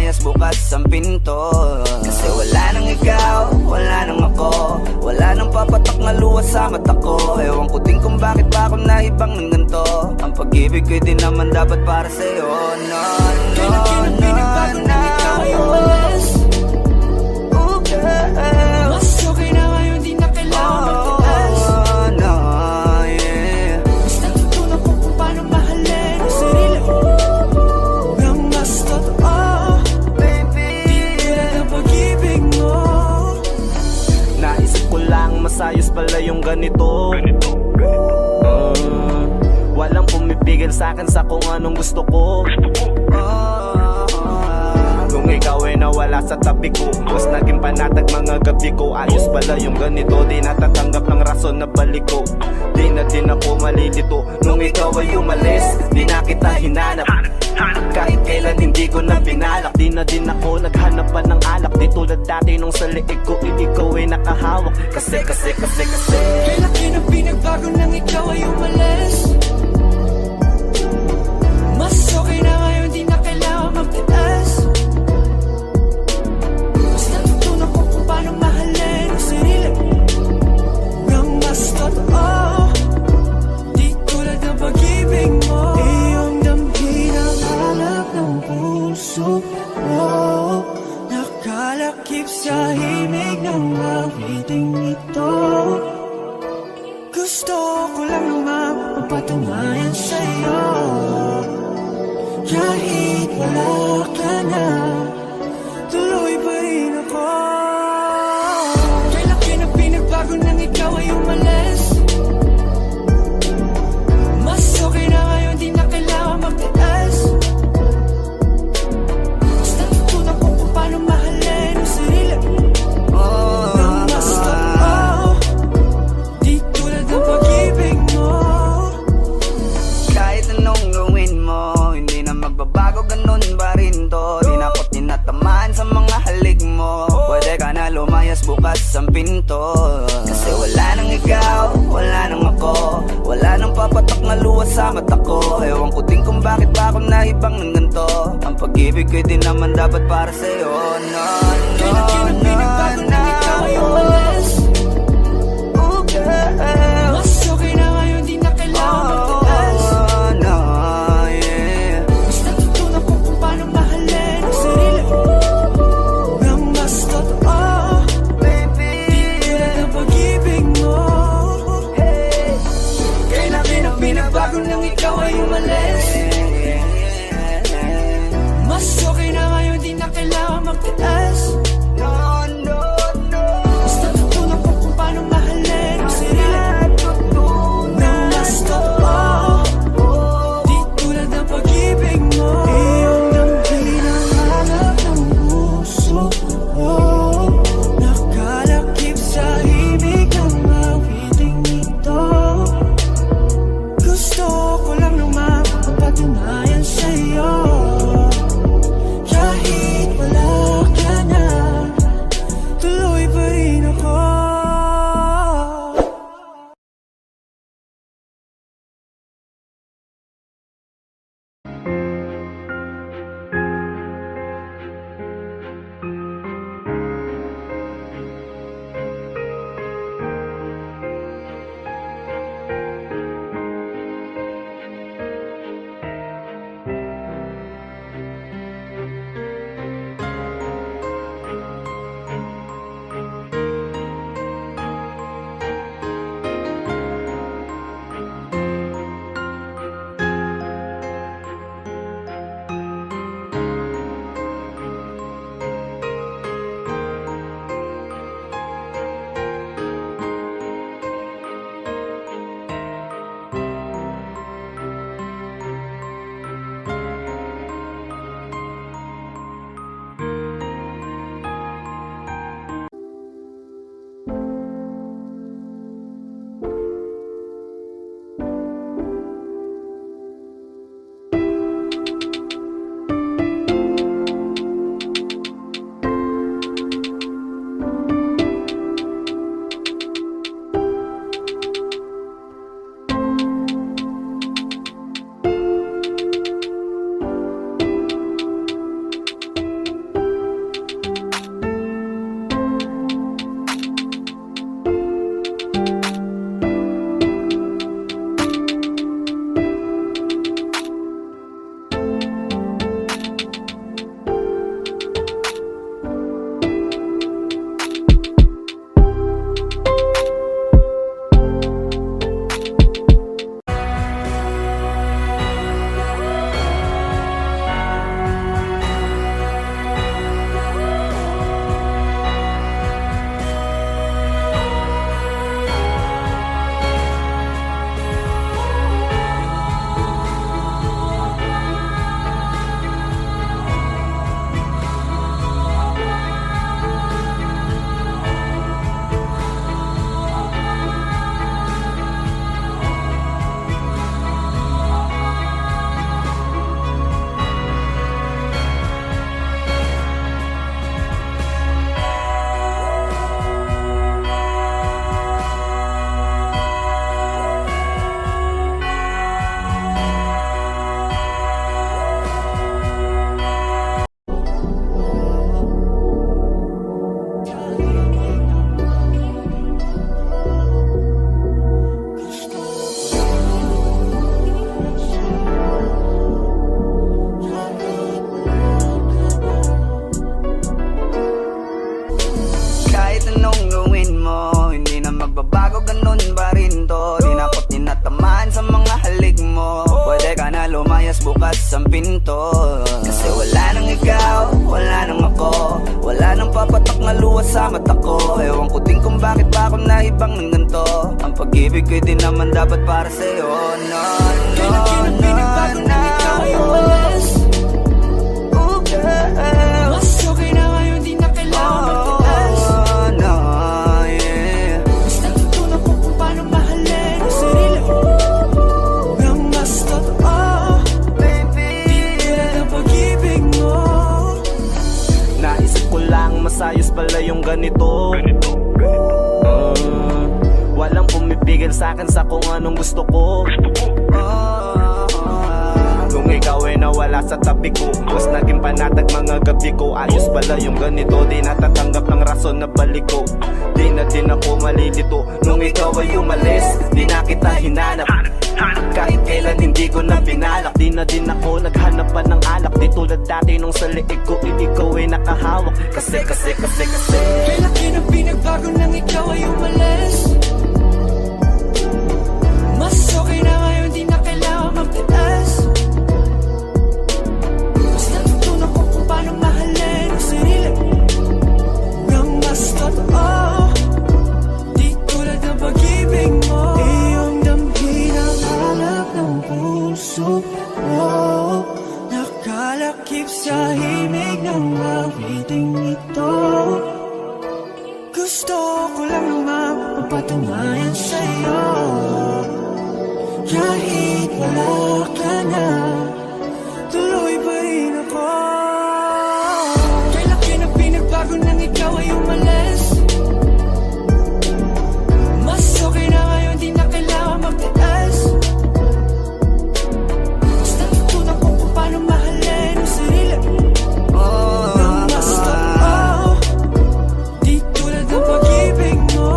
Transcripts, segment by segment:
lumayas bukas ang pinto. Kasi wala nang ikaw, wala nang ako, wala nang papatak na luha sa mata ko. Ewan ko din kung bakit pa ako naibang ng ganito. Ang pag-ibig ko'y di naman dapat para sa'yo. No, no, no, no, ikaw ay umalis. Mas okay na ngayon, di na kailangan magtiis. No, yeah. Mas natutunan ko kung paano mahalin ang sarili nang mas totoo. Baby, di tulad ng pag-ibig mo. Naisip ko lang, masayos pala yung ganito. Walang pumipigil sa'kin sa kung anong gusto ko. Kung ikaw ay nawala sa tabi ko, mas naging panatag mga gabi ko. Ayos pala yung ganito, di natatanggap ng rason na balik ko. Di na din ako malilito nung ikaw ay umalis. Di na kita hinanap, kahit kailan hindi ko na pinalak. Di na din ako naghanap pa ng alak. Di tulad dati nung sa liig ko, ikaw ay nakahawak. Kasi kailan na pinagbago nang ikaw ay umalis. Mas okay na ngayon, di na kailangan magtiis. Mas natutunan ko kung paano mahalin ang sarili nang mas totoo. Di tulad ng pag-ibig mo. Iyong damhin ang hanap ng puso mo. Nakalakip sa himig ng awiting ito. Gusto ko lang naman magpatunayan sa'yo. Kahit wala ka na, tuloy pa rin ako. Kailan na pinagbago nang ikaw ay umalis. Mas okay na ngayon, di na kailangan magtiis. Mas natutunan ko kung paano mahalin ang sarili nang mas totoo. Di tulad ng pag-ibig mo. Kahit anong gawin mo, hindi na magbabago, ganun ba rin to. Di na ako tinatamaan sa mga halik mo. Pwede ka na lumayas bukas ang pinto. Kasi wala nang ikaw, wala nang ako, wala nang papatak na luha sa mata ko. Ewan ko din kung bakit pa ako naibang ng ganito. Ang pag-ibig ko'y di naman dapat para sa'yo. No, no, no, no, ikaw ay umalis. Mas okay na ngayon, di na kailangan magtiis. No, yeah. Mas natutunan ko kung paano mahalin ang sarili nang mas totoo. Baby, di tulad ng pag-ibig mo. Kailan na pinagbago nang ikaw ay umalis. Mas okay na ngayon, di na kailangan magtiis. No, anong gawin mo, hindi na magbabago, ganun pa rin to. Di na ako tinatamaan sa mga halik mo. Pwede ka na lumayas, bukas ang pinto. Kasi wala nang ikaw, wala nang ako, wala nang papatak na luha sa mata ko. Ewan ko din kung bakit ba ako naibang ng ganito. Ang pag-ibig ko'y di naman dapat para sa'yo. No, no, no, no. Ikaw ay umalis. Oh, girl. Mas okay na ngayon, di na kailangan magtiis. Oh, no, yeah. Mas natutunan ko kung paano mahalin ang sarili nang mas totoo. Baby, Tulad ng pag-ibig mo. Naisip ko lang masayos pala yung ganito. Walang pumipigil sa'kin sa kung anong gusto ko. Kung ikaw ay nawala sa tabi ko, mas naging panatag mga gabi ko. Ayos pala yung ganito, di natatanggap ng rason na balik ko. Di na din ako malilito nung ikaw ay umalis. Di na kita hinanap, kahit kailan hindi ko na pinalak. Di na din ako naghanap pa ng alak. Di tulad dati nung sa liig ko, ikaw ay nakahawak. Kasi Kailan kinang pinagbago nang ikaw ay umalis. Mas okay na ngayon, di na kailangan magtiis. Mas natutunan ko kung paano mahalin ang sarili nang mas totoo. Di tulad ng pag-ibig mo. Iyong damhin ang hanap ng puso mo. Nakalakip sa himig ng awiting ito. Gusto ko lang naman mapatunayan sa'yo. Kahit wala ka na, tuloy pa rin ako. Kailan kinang pinagbago nang ikaw ay umalis. Mas okay na ngayon, di na kailangan magtiis. Mas natutunan ko kung paano mahalin ang sarili nang mas totoo. Di tulad ng pag-ibig mo.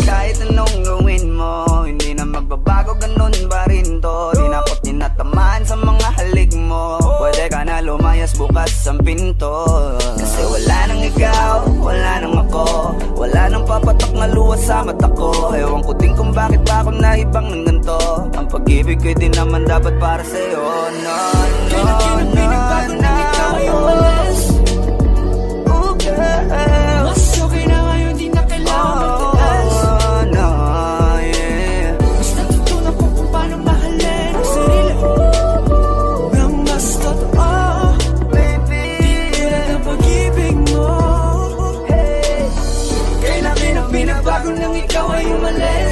kahit anong gawin mo, hindi na magbabago, ganun pa rin to. Di na ako tinatamaan sa mga halik mo. Pwede ka na lumayas, bukas ang pinto. Kasi wala nang ikaw, wala nang ako, wala nang papatak na luha sa mata ko. Ewan ko din kung bakit ba ako naibang ng ganito. Ang pag-ibig ko'y di naman dapat para sa'yo. No, no, Kailan kinang no, pinagbago nang ikaw ay umalis. Oh, girl. Mas okay na ngayon, di na kailangan magtiis. Oh, no, yeah. Mas natutunan ko kung paano mahalin ang sarili nang mas totoo. Baby, Tulad ng pag-ibig mo. hey. Kailan kinang pinagbago nang ikaw ay umalis.